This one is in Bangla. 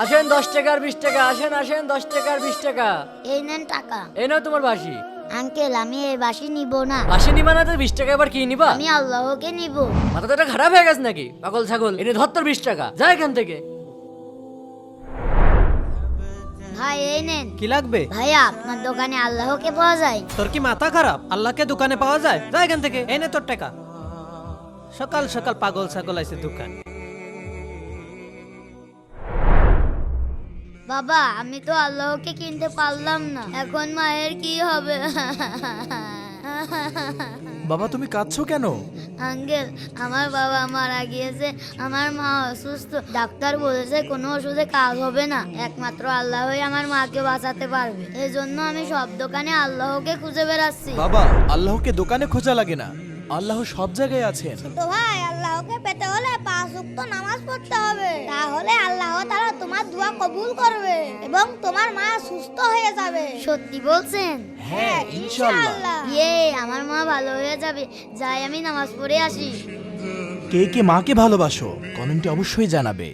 আসেন 10 টাকা আর 20 টাকা, আসেন আসেন 10 টাকা আর 20 টাকা। এই নেন টাকা। এই নাও তোমার বাসি। আঙ্কেল আমি এই বাসি নিব না, বাসি নিবা না তো 20 টাকা এবার কি নিবা? আমি আল্লাহকে নিব। মাথাটা খারাপ হয়ে গেছে নাকি পাগল ছাগল? এনে ধর তোর 20 টাকা, যা এখান থেকে। ভাই এই নেন। কি লাগবে? ভাইয়া আপনার দোকানে আল্লাহকে পাওয়া যায়? তোর কি মাথা খারাপ? আল্লাহকে দোকানে পাওয়া যায়? যা এখান থেকে, এনে তোর টাকা। সকাল সকাল পাগল ছাগল আইছে দোকান। বাবা আমি তো আল্লাহকে কিনতে পারলাম না, এখন মায়ের কি হবে? বাবা তুমি কাঁদছো কেন? আঙ্কেল আমার বাবা মারা গিয়েছে, আমার মা অসুস্থ, ডাক্তার বলেছে কোনো ওষুধে কাজ হবে না, একমাত্র আল্লাহই আমার মাকে বাঁচাতে পারবে। এই জন্য আমি সব দোকানে আল্লাহকে খুঁজে বেড়াচ্ছি। বাবা আল্লাহকে দোকানে খোঁজা লাগে না, আল্লাহ সব জায়গায় আছেন। তো ভাই আল্লাহকে পেতে হলে 5 ওয়াক্ত নামাজ পড়তে হবে, তাহলে আল্লাহ তাআলা তোমার দোয়া কবুল করবে এবং তোমার মা সুস্থ হয়ে যাবে। সত্যি বলছেন? হ্যাঁ ইনশাআল্লাহ। ইয়ে আমার মা ভালো হয়ে যাবে, যাই আমি নামাজ পড়ে আসি। কে কে মাকে ভালোবাসো কমেন্টে অবশ্যই জানাবে।